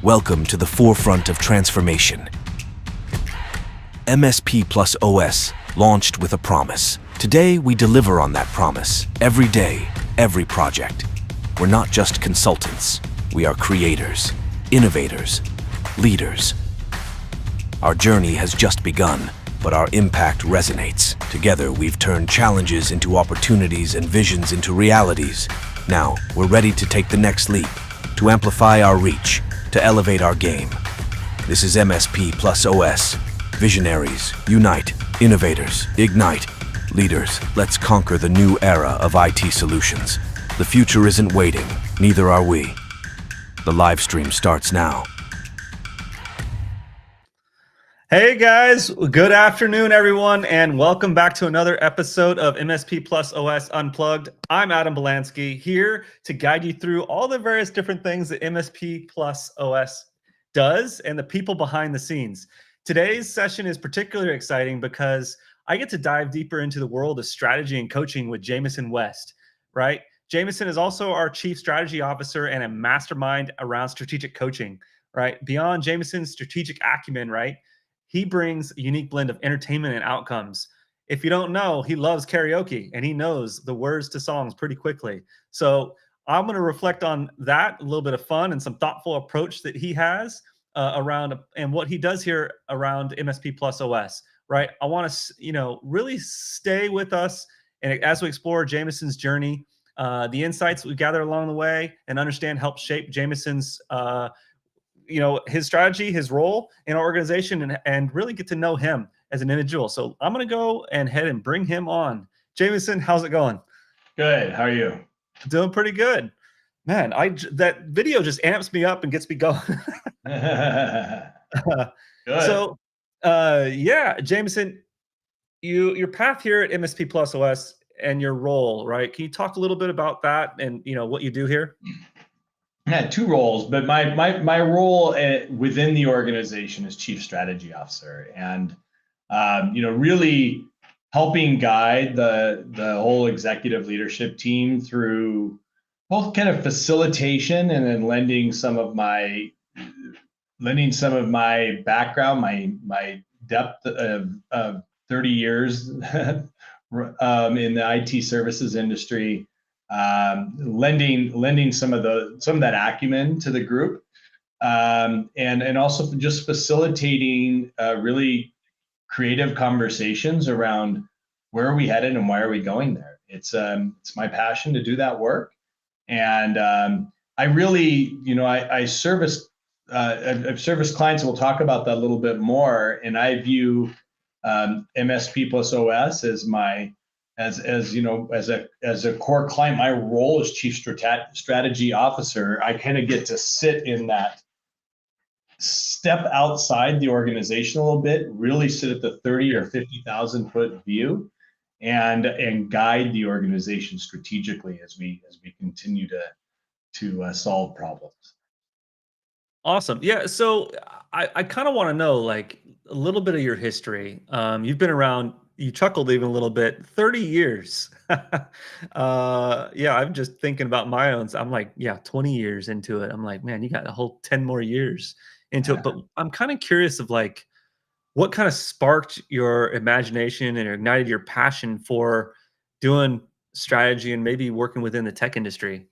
Welcome to the forefront of transformation. MSP+OS launched with a promise. Today, we deliver on that promise. Every day, every project. We're not just consultants. We are creators, innovators, leaders. Our journey has just begun, but our impact resonates. Together, we've turned challenges into opportunities and visions into realities. Now, we're ready to take the next leap, to amplify our reach, to elevate our game. This is MSP+OS. Visionaries, unite. Innovators, ignite. Leaders, let's conquer the new era of IT solutions. The future isn't waiting, neither are we. The live stream starts now. Hey guys, good afternoon everyone, and welcome back to another episode of MSP+OS Unplugged. I'm Adam Belansky, here to guide you through all the various different things that MSP+OS does and the people behind the scenes. Today's session is particularly exciting because I get to dive deeper into the world of strategy and coaching with Jamison West, right? Jamison is also our Chief Strategy Officer and a mastermind around strategic coaching, right? Beyond Jamison's strategic acumen, right? He brings a unique blend of entertainment and outcomes. If you don't know, he loves karaoke and he knows the words to songs pretty quickly. So I'm going to reflect on that, a little bit of fun and some thoughtful approach that he has around and what he does here around MSP+OS, right? I want to, really stay with us and as we explore Jamison's journey, the insights we gather along the way and understand help shape Jamison's his strategy, his role in our organization, and really get to know him as an individual. So I'm going to go and head and bring him on. Jamison, how's it going? Good. How are you? Doing pretty good. Man, that video just amps me up and gets me going. Good. So, yeah, Jamison, your path here at MSP+OS and your role, right? Can you talk a little bit about that and what you do here? I had two roles, but my role within the organization is Chief Strategy Officer, and really helping guide the whole executive leadership team through both kind of facilitation and then lending some of my background, my depth of 30 years in the IT services industry. Lending some of that acumen to the group, and also just facilitating really creative conversations around where are we headed and why are we going there. It's my passion to do that work, and I really I service I've serviced clients, and we'll talk about that a little bit more. And I view MSP+OS as my as a core client. My role as Chief Strategy Officer, I kind of get to sit in that, step outside the organization a little bit, really sit at the 30 or 50,000 foot view, and guide the organization strategically as we continue to solve problems. Awesome. Yeah. So I kind of want to know like a little bit of your history. You've been around, you chuckled even a little bit, 30 years. Yeah, I'm just thinking about my own. I'm like, yeah, 20 years into it. I'm like, man, you got a whole 10 more years into it. But I'm kind of curious of like, what kind of sparked your imagination and ignited your passion for doing strategy and maybe working within the tech industry?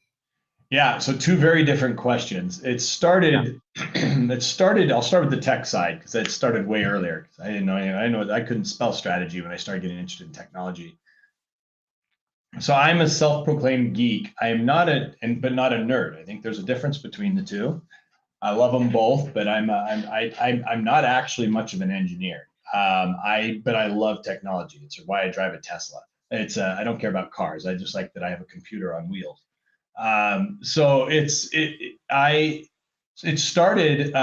Yeah, so two very different questions. It started, I'll start with the tech side because it started way earlier. I didn't know, I couldn't spell strategy when I started getting interested in technology. So I'm a self-proclaimed geek. I am not but not a nerd. I think there's a difference between the two. I love them both, but I'm not actually much of an engineer. But I love technology. It's why I drive a Tesla. I don't care about cars. I just like that I have a computer on wheels. So it started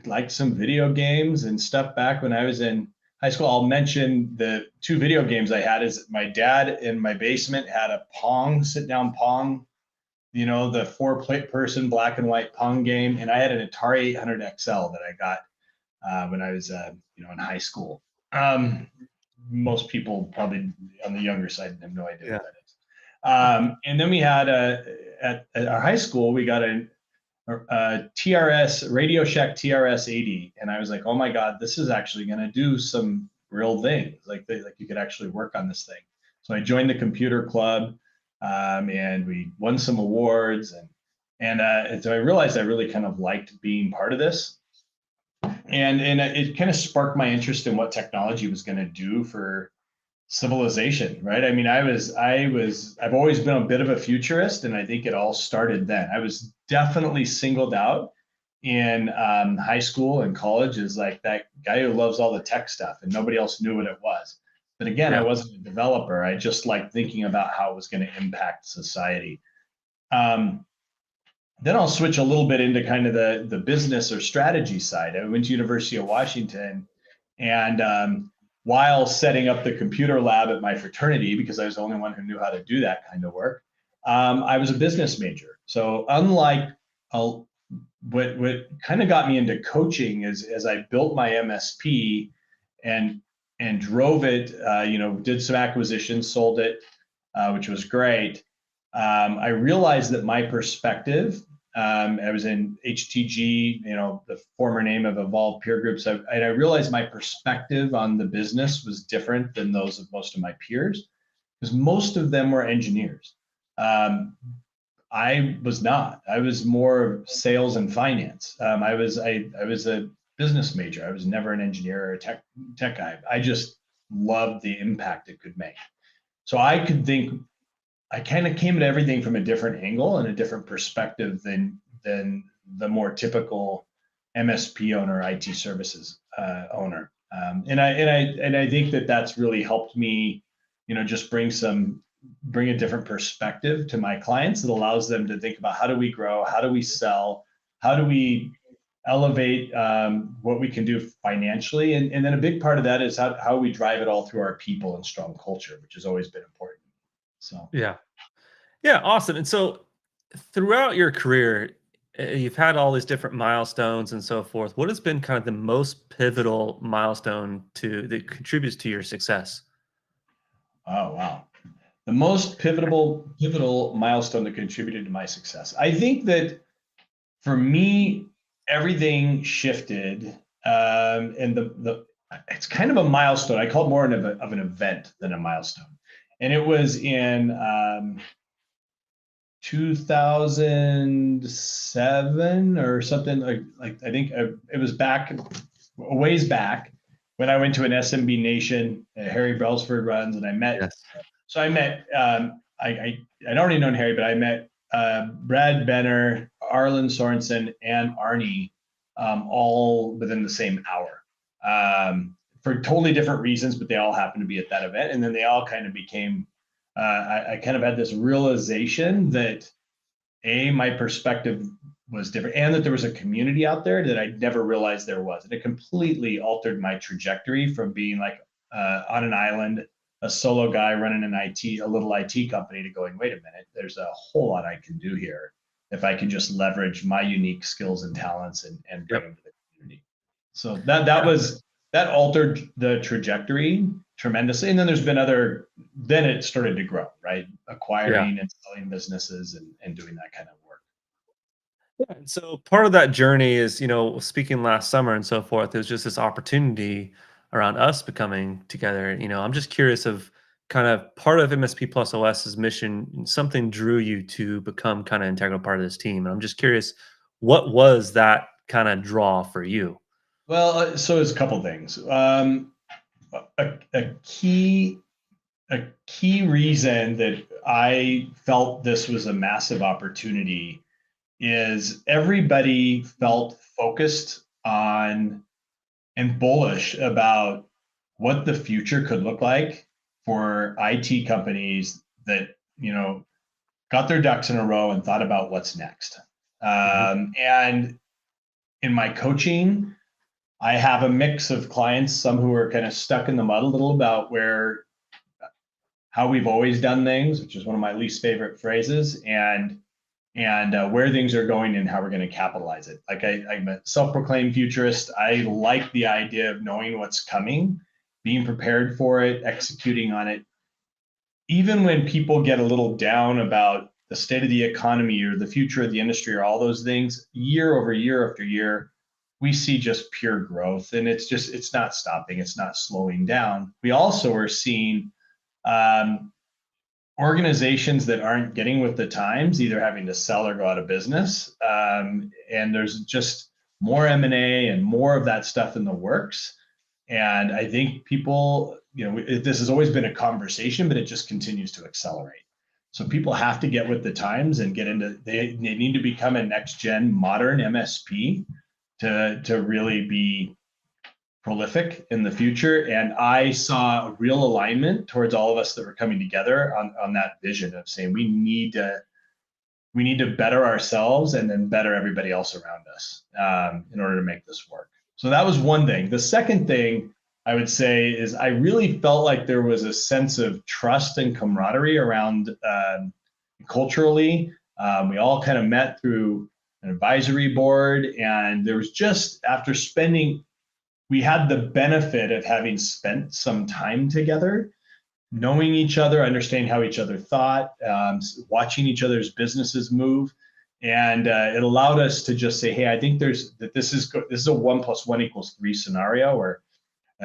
like some video games and stuff back when I was in high school. I'll mention the two video games I had. Is my dad in my basement had a sit down Pong, the 4-person black and white Pong game, and I had an Atari 800 XL that I got when I was in high school. Most people probably on the younger side have no idea what that is. And then we had at our high school, we got TRS Radio Shack TRS 80, and I was like, oh my god, this is actually going to do some real things. Like you could actually work on this thing. So I joined the computer club, and we won some awards, and so I realized I really kind of liked being part of this, and it kind of sparked my interest in what technology was going to do for civilization, right? I mean, I've always been a bit of a futurist, and I think it all started then. I was definitely singled out in high school and college as like that guy who loves all the tech stuff, and nobody else knew what it was. But again, I wasn't a developer. I just liked thinking about how it was going to impact society. Then I'll switch a little bit into kind of the business or strategy side. I went to University of Washington, and while setting up the computer lab at my fraternity, because I was the only one who knew how to do that kind of work, I was a business major. So unlike what kind of got me into coaching is as I built my MSP and drove it, did some acquisitions, sold it, which was great. I realized that my perspective, I was in HTG, the former name of Evolved Peer Groups, and I realized my perspective on the business was different than those of most of my peers, because most of them were engineers. I was not. I was more sales and finance. I was a business major. I was never an engineer or a tech guy. I just loved the impact it could make. So I kind of came at everything from a different angle and a different perspective than the more typical MSP owner, IT services owner. And I think that's really helped me, just bring a different perspective to my clients that allows them to think about how do we grow, how do we sell, how do we elevate what we can do financially, and then a big part of that is how we drive it all through our people and strong culture, which has always been important. So Yeah. Yeah, awesome. And so throughout your career, you've had all these different milestones and so forth. What has been kind of the most pivotal milestone that contributes to your success? oh wow, the most pivotal milestone that contributed to my success. I think that for me, everything shifted, and the it's kind of a milestone. I call it more of an event than a milestone, and it was in 2007 or something, like I think it was back a ways back when I went to an SMB Nation Harry Brelsford runs, and I met. Yes. So I met I'd already known Harry, but I met Brad Benner, Arlen Sorensen, and Arnie, all within the same hour, for totally different reasons, but they all happened to be at that event, and then they all kind of became. I kind of had this realization that my perspective was different, and that there was a community out there that I never realized there was, and it completely altered my trajectory from being like on an island, a solo guy running a little IT company, to going, wait a minute, there's a whole lot I can do here if I can just leverage my unique skills and talents and bring them to the community. So that altered the trajectory tremendously. And then then it started to grow, right? Acquiring and selling businesses and doing that kind of work. Yeah. And so part of that journey is, speaking last summer and so forth, there's just this opportunity around us becoming together. I'm just curious of kind of part of MSP Plus OS's mission, something drew you to become kind of integral part of this team. And I'm just curious, what was that kind of draw for you? Well, so it's a couple things. A key reason that I felt this was a massive opportunity is everybody felt focused on and bullish about what the future could look like for IT companies that, got their ducks in a row and thought about what's next. And in my coaching, I have a mix of clients, some who are kind of stuck in the mud a little about how we've always done things, which is one of my least favorite phrases, and where things are going and how we're going to capitalize it. Like I'm a self-proclaimed futurist. I like the idea of knowing what's coming, being prepared for it, executing on it. Even when people get a little down about the state of the economy or the future of the industry or all those things, year over year after year, we see just pure growth, and it's not stopping, it's not slowing down. We also are seeing organizations that aren't getting with the times, either having to sell or go out of business. And there's just more M&A and more of that stuff in the works. And I think people, this has always been a conversation, but it just continues to accelerate. So people have to get with the times and they need to become a next gen modern MSP to really be prolific in the future. And I saw a real alignment towards all of us that were coming together on that vision of saying we need to better ourselves and then better everybody else around us in order to make this work. So that was one thing. The second thing I would say is I really felt like there was a sense of trust and camaraderie around culturally. We all kind of met through an advisory board, and there was just, we had the benefit of having spent some time together, knowing each other, understanding how each other thought, watching each other's businesses move. And it allowed us to just say, hey, I think this is a 1 + 1 = 3 scenario, or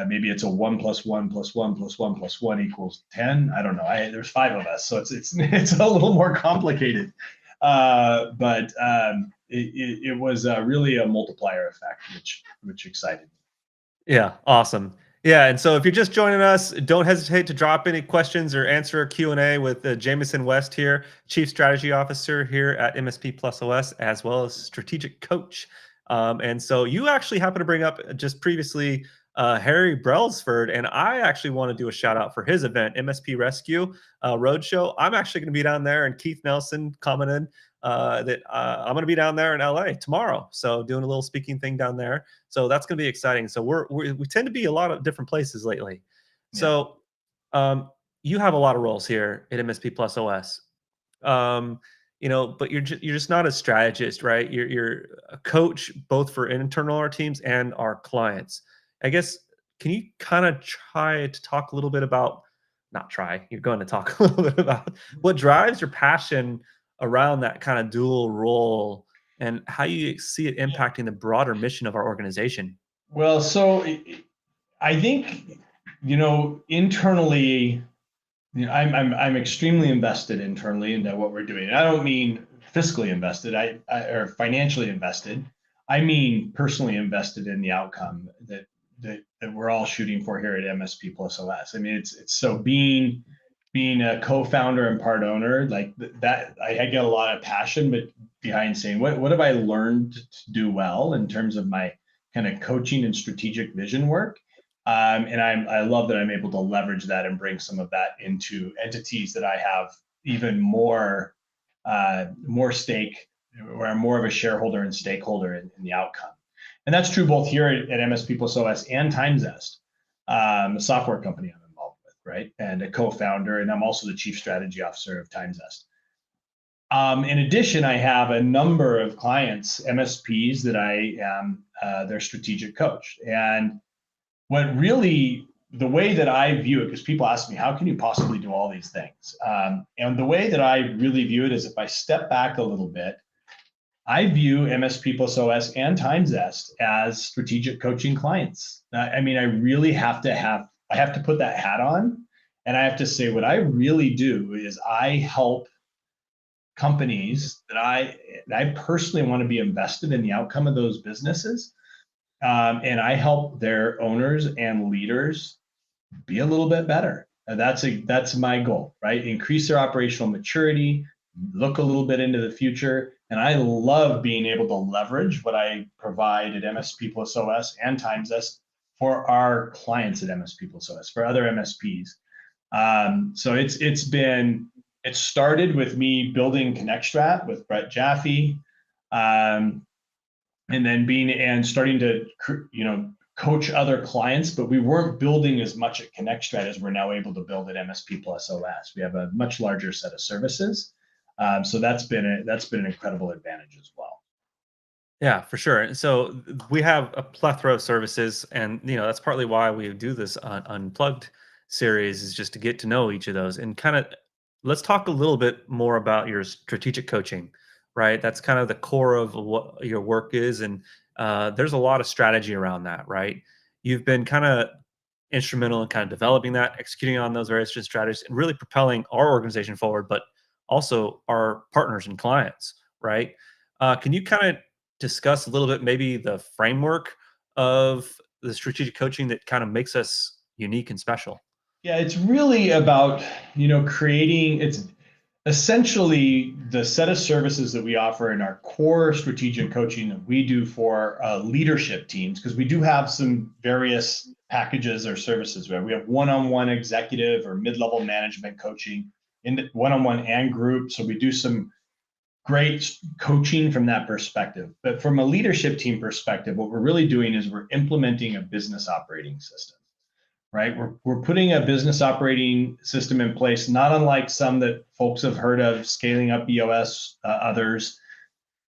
maybe it's a 1 + 1 + 1 + 1 + 1 = 10. I don't know. There's 5 of us, so it's a little more complicated. But it was really a multiplier effect, which excited me. Yeah, awesome. Yeah, and so if you're just joining us, don't hesitate to drop any questions or answer a Q&A with Jamison West here, Chief Strategy Officer here at MSP+OS, as well as Strategic Coach. And so you actually happen to bring up just previously Harry Brailsford, and I actually want to do a shout out for his event, MSP Rescue Roadshow. I'm actually going to be down there, and Keith Nelson commented that I'm going to be down there in LA tomorrow. So doing a little speaking thing down there. So that's going to be exciting. So we tend to be a lot of different places lately. Yeah. So you have a lot of roles here at MSP+OS. But you're just not a strategist, right? You're a coach both for internal our teams and our clients. I guess, can you kind of try to talk a little bit about, you're going to talk a little bit about what drives your passion around that kind of dual role and how you see it impacting the broader mission of our organization? Well, so I think, internally, I'm extremely invested internally into what we're doing. And I don't mean fiscally invested, or financially invested. I mean personally invested in the outcome that we're all shooting for here at MSP+OS. I mean, it's so being a co-founder and part owner, like that, I get a lot of passion, but behind saying what have I learned to do well in terms of my kind of coaching and strategic vision work. And I love that I'm able to leverage that and bring some of that into entities that I have even more stake, or I'm more of a shareholder and stakeholder in the outcome. And that's true both here at MSP+OS and TimeZest, a software company I'm involved with, right? And a co-founder, and I'm also the Chief Strategy Officer of TimeZest. In addition, I have a number of clients, MSPs, that I am their strategic coach. And the way that I view it, because people ask me, how can you possibly do all these things? And the way that I really view it is, if I step back a little bit, I view MSP+OS and TimeZest as strategic coaching clients. I mean, I really have to put that hat on, and I have to say what I really do is I help companies that I personally want to be invested in the outcome of those businesses. And I help their owners and leaders be a little bit better. And that's my goal, right? Increase their operational maturity, look a little bit into the future. And I love being able to leverage what I provide at MSP+OS and TimeZest for our clients at MSP+OS, for other MSPs. So it started with me building ConnectStrat with Brett Jaffe, and then starting to coach other clients, but we weren't building as much at ConnectStrat as we're now able to build at MSP+OS. We have a much larger set of services. So that's been an incredible advantage as well. Yeah, for sure. And so we have a plethora of services, and that's partly why we do this Unplugged series, is just to get to know each of those and kind of let's talk a little bit more about your strategic coaching, right? That's kind of the core of what your work is. And there's a lot of strategy around that, right? You've been kind of instrumental in kind of developing that, executing on those various different strategies, and really propelling our organization forward, but also our partners and clients, right? Can you kind of discuss a little bit maybe the framework of the strategic coaching that kind of makes us unique and special? Yeah, it's really about, creating, it's essentially the set of services that we offer in our core strategic coaching that we do for leadership teams, because we do have some various packages or services where we have one-on-one executive or mid-level management coaching in one-on-one and group. So we do some great coaching from that perspective. But from a leadership team perspective, what we're really doing is we're implementing a business operating system, right? We're putting a business operating system in place, not unlike some that folks have heard of, scaling up EOS, others.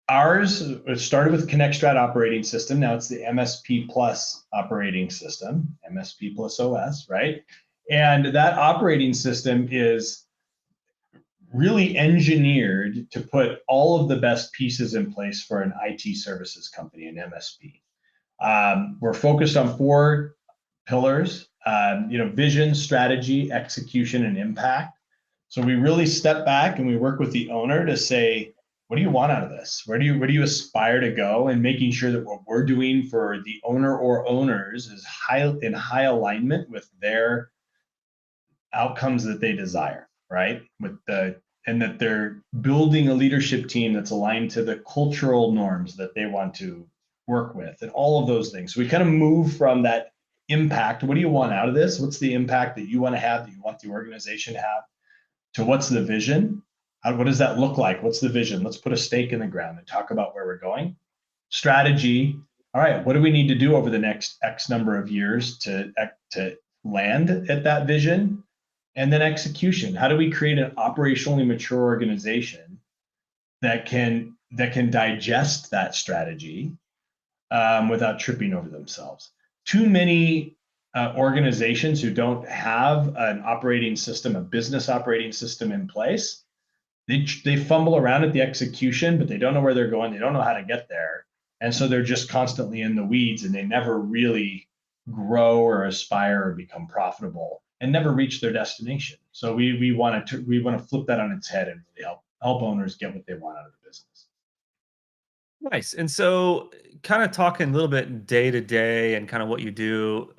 Ours, it started with ConnectStrat operating system. Now it's the MSP Plus operating system, MSP+OS, right? And that operating system is really engineered to put all of the best pieces in place for an IT services company, an MSP. We're focused on 4 pillars, vision, strategy, execution, and impact. So we really step back and we work with the owner to say, what do you want out of this? Where do you aspire to go? And making sure that what we're doing for the owner or owners is in high alignment with their outcomes that they desire, right? And that they're building a leadership team that's aligned to the cultural norms that they want to work with, and all of those things. So we kind of move from that impact. What do you want out of this? What's the impact that you want to have, that you want the organization to have? To what's the vision? What does that look like? What's the vision? Let's put a stake in the ground and talk about where we're going. Strategy. All right, what do we need to do over the next X number of years to land at that vision? And then execution. How do we create an operationally mature organization that can digest that strategy without tripping over themselves? Too many organizations who don't have an operating system, a business operating system in place, they fumble around at the execution, but they don't know where they're going. They don't know how to get there. And so they're just constantly in the weeds, and they never really grow or aspire or become profitable, and never reach their destination. So we want to flip that on its head and really help owners get what they want out of the business. Nice. And so, kind of talking a little bit day to day and kind of what you do,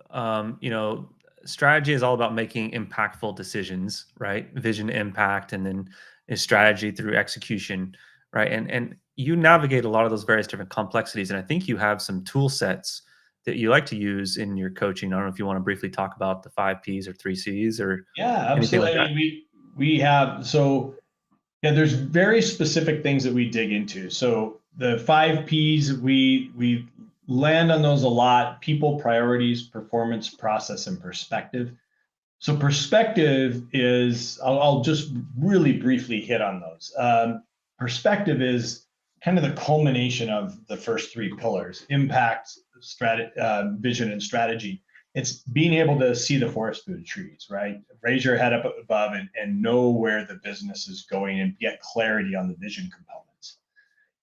strategy is all about making impactful decisions, right? Vision, impact, and then is strategy through execution, right? And you navigate a lot of those various different complexities. And I think you have some tool sets that you like to use in your coaching. I don't know if you want to briefly talk about the 5 Ps or 3 Cs or Yeah, anything like absolutely. that. I mean, we have, so yeah, there's very specific things that we dig into. So the 5 Ps, we land on those a lot: people, priorities, performance, process, and perspective. So perspective is, I'll just really briefly hit on those. Perspective is kind of the culmination of the first 3 pillars: impact, vision, and strategy. It's being able to see the forest through the trees, right? Raise your head up above and know where the business is going and get clarity on the vision components.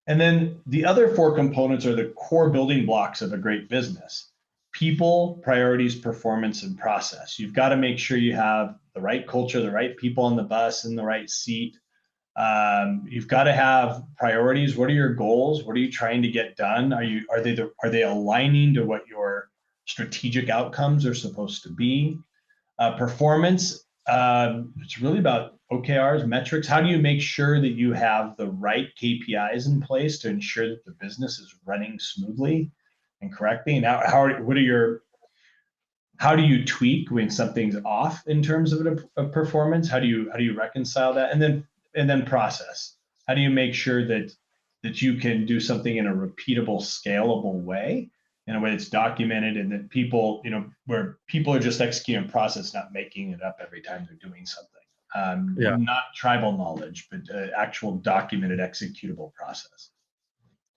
And then the other 4 components are the core building blocks of a great business: people, priorities, performance, and process. You've got to make sure you have the right culture, the right people on the bus in the right seat. You've got to have priorities. What are your goals? What are you trying to get done? Are they aligning to what your strategic outcomes are supposed to be? Performance. It's really about OKRs, metrics. How do you make sure that you have the right KPIs in place to ensure that the business is running smoothly and correctly? And how do you tweak when something's off in terms of performance? How do you reconcile that? And then process. How do you make sure that you can do something in a repeatable, scalable way, in a way that's documented, and that people, where people are just executing a process, not making it up every time they're doing something. Yeah. Not tribal knowledge, but actual documented, executable process.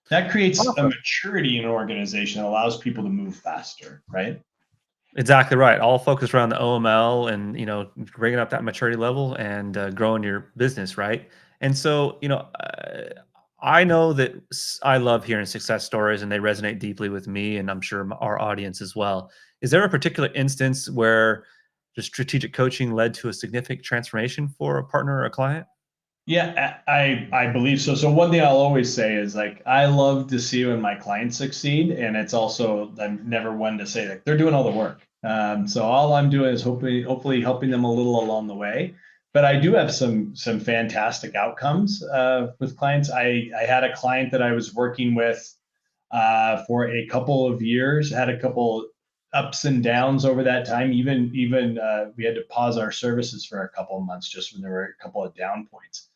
That creates a Awesome. maturity in an organization that allows people to move faster, right? Exactly right. All focused around the OML and bringing up that maturity level and growing your business, right? And so I know that I love hearing success stories and they resonate deeply with me, and I'm sure our audience as well. Is there a particular instance where the strategic coaching led to a significant transformation for a partner or a client? Yeah, I believe so. So one thing I'll always say is like I love to see when my clients succeed, and it's also I'm never one to say like they're doing all the work. So all I'm doing is hopefully helping them a little along the way. But I do have some fantastic outcomes with clients. I had a client that I was working with for a couple of years, had a couple ups and downs over that time. Even we had to pause our services for a couple of months just when there were a couple of down points,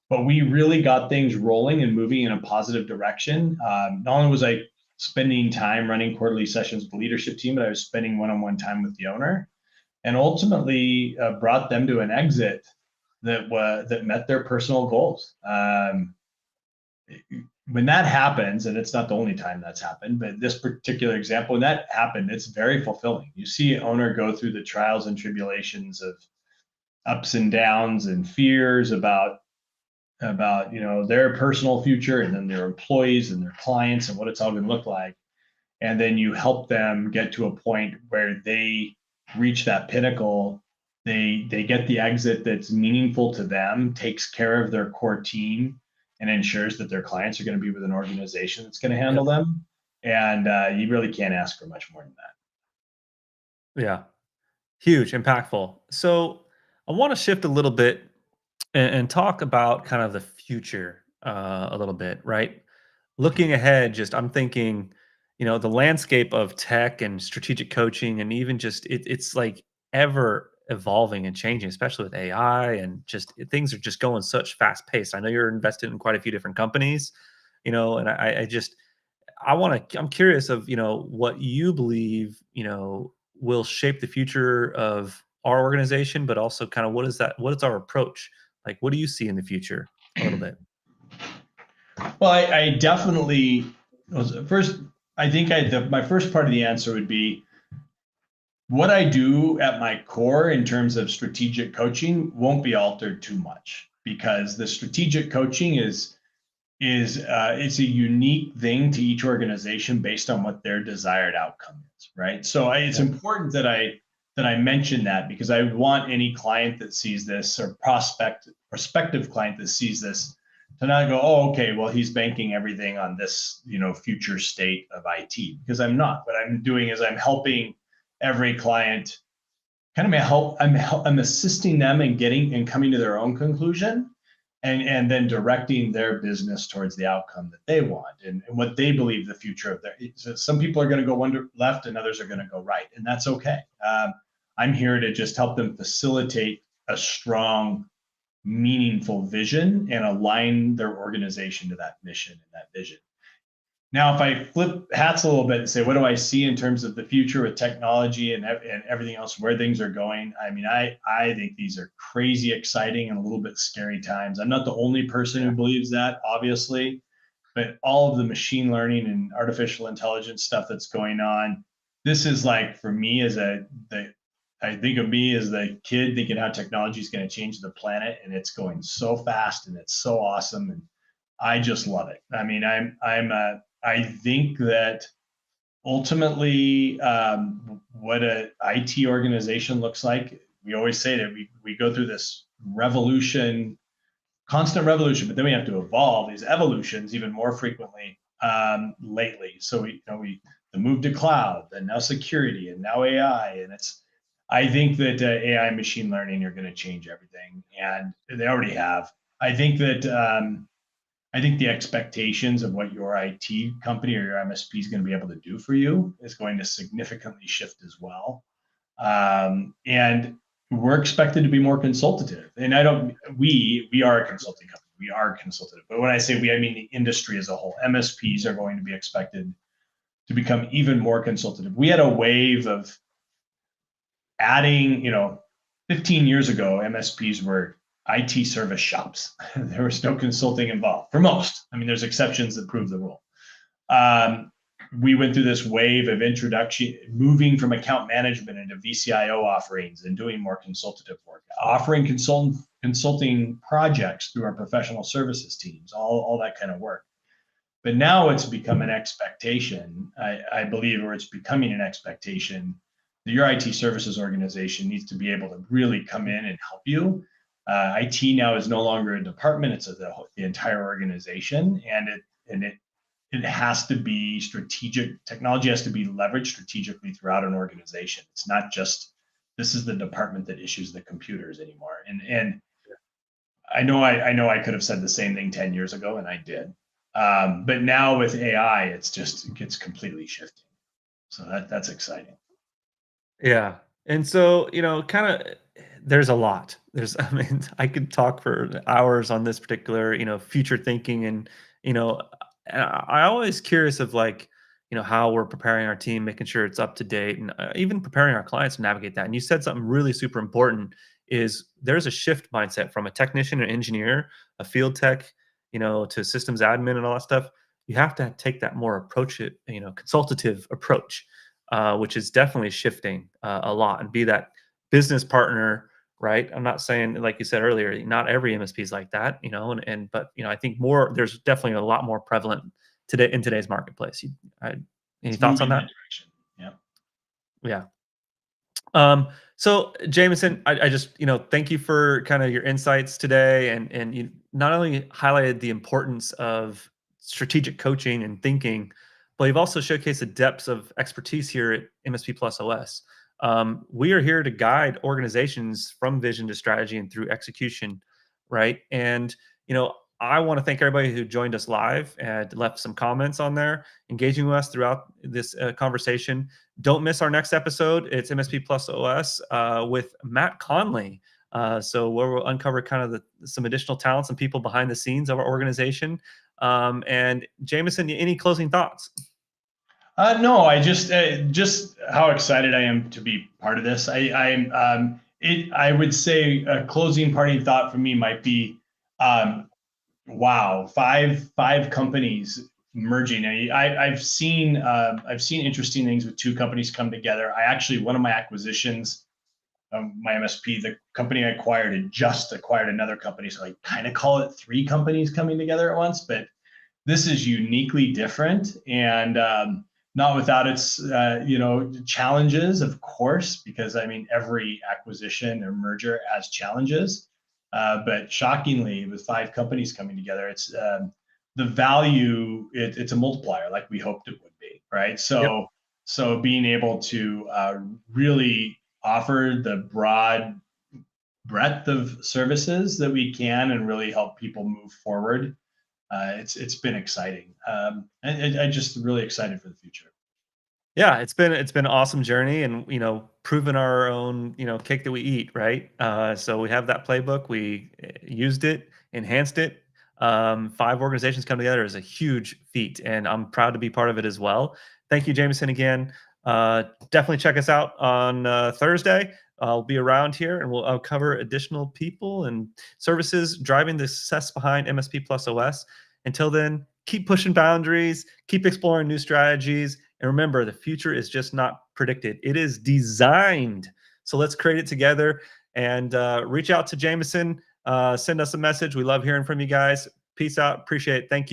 but we really got things rolling and moving in a positive direction. Not only was I spending time running quarterly sessions with the leadership team, but I was spending one-on-one time with the owner, and ultimately brought them to an exit that met their personal goals. When that happens, and it's not the only time that's happened, but this particular example, when that happened, it's very fulfilling. You see an owner go through the trials and tribulations of ups and downs and fears about their personal future, and then their employees and their clients and what it's all going to look like, and then you help them get to a point where they reach that pinnacle. They get the exit that's meaningful to them, takes care of their core team, and ensures that their clients are going to be with an organization that's going to handle them. And you really can't ask for much more than that. Yeah. Huge, impactful. So I want to shift a little bit and talk about kind of the future a little bit, right? Looking ahead, just I'm thinking, the landscape of tech and strategic coaching, and even just it's like ever evolving and changing, especially with AI, and just things are just going such fast pace. I know you're invested in quite a few different companies, and I just I'm curious of, what you believe, will shape the future of our organization, but also kind of what is our approach? Like, what do you see in the future a little bit? Well, I definitely first. I think my first part of the answer would be what I do at my core in terms of strategic coaching won't be altered too much, because the strategic coaching is it's a unique thing to each organization based on what their desired outcome is, right? So it's Yeah. important that I mention that, because I want any client that sees this, or prospective client that sees this, to not go, oh, okay, well, he's banking everything on this, future state of IT, because I'm not. What I'm doing is I'm helping every client kind of I'm assisting them in getting and coming to their own conclusion, and then directing their business towards the outcome that they want, and what they believe the future of their. So some people are going to go one left and others are going to go right, and that's okay. I'm here to just help them facilitate a strong, meaningful vision and align their organization to that mission and that vision. Now, if I flip hats a little bit and say, what do I see in terms of the future with technology and everything else, where things are going? I mean, I think these are crazy exciting and a little bit scary times. I'm not the only person who Yeah. believes that, obviously, but all of the machine learning and artificial intelligence stuff that's going on, this is like, for me, I think of me as the kid thinking how technology is going to change the planet, and it's going so fast and it's so awesome, and I just love it. I mean, I think that ultimately, what a IT organization looks like, we always say that we go through this revolution, constant revolution, but then we have to evolve these evolutions even more frequently lately. So we the move to cloud, and now security, and now AI, and I think that AI and machine learning are going to change everything, and they already have. I think that I think the expectations of what your IT company or your MSP is going to be able to do for you is going to significantly shift as well. And we're expected to be more consultative. And we are a consulting company. We are consultative. But when I say we, I mean the industry as a whole. MSPs are going to be expected to become even more consultative. We had a wave of adding, 15 years ago, MSPs were IT service shops. There was no consulting involved for most. I mean, there's exceptions that prove the rule. Um, we went through this wave of introduction, moving from account management into VCIO offerings and doing more consultative work, offering consulting projects through our professional services teams, all that kind of work. But now it's become an expectation, I believe, or it's becoming an expectation that your IT services organization needs to be able to really come in and help you. IT now is no longer a department; it's the entire organization, and it has to be strategic. Technology has to be leveraged strategically throughout an organization. It's not just this is the department that issues the computers anymore. And I know I could have said the same thing 10 years ago, and I did. But now with AI, it's completely shifting. So that's exciting. Yeah. And so, kind of there's a lot. I mean, I could talk for hours on this particular, future thinking and, I always curious of like, how we're preparing our team, making sure it's up to date and even preparing our clients to navigate that. And you said something really super important is there's a shift mindset from a technician and engineer, a field tech, to systems admin and all that stuff. You have to take that more consultative approach, which is definitely shifting a lot, and be that business partner, right? I'm not saying, like you said earlier, not every MSP is like that, but I think there's definitely a lot more prevalent today in today's marketplace. Any thoughts on that? Direction. Yeah. Yeah. So Jamison, I just, thank you for kind of your insights today. And you not only highlighted the importance of strategic coaching and thinking, but you've also showcased the depths of expertise here at MSP+OS. We are here to guide organizations from vision to strategy and through execution, right? And, I want to thank everybody who joined us live and left some comments on there, engaging with us throughout this conversation. Don't miss our next episode. It's MSP+OS with Matt Conley. So we'll uncover kind of some additional talents and people behind the scenes of our organization. And Jamison, any closing thoughts? No, I just how excited I am to be part of this. I would say a closing parting thought for me might be, wow, five companies merging. I've seen interesting things with two companies come together. One of my acquisitions, my MSP, the company I acquired, had just acquired another company, so I kind of call it three companies coming together at once. But this is uniquely different, and not without its challenges, of course, because I mean every acquisition or merger has challenges. But shockingly, with five companies coming together, it's the value. It's a multiplier, like we hoped it would be, right? So being able to really offer the broad breadth of services that we can and really help people move forward. It's been exciting, and I'm just really excited for the future. Yeah, it's been an awesome journey, and proven our own cake that we eat, right? So we have that playbook. We used it, enhanced it. Five organizations come together is a huge feat, and I'm proud to be part of it as well. Thank you, Jamison, again. Definitely check us out on Thursday. I'll be around here, and we'll cover additional people and services driving the success behind MSP+OS. Until then, keep pushing boundaries, keep exploring new strategies. And remember, the future is just not predicted. It is designed. So let's create it together and reach out to Jamison. Send us a message. We love hearing from you guys. Peace out. Appreciate it. Thank you.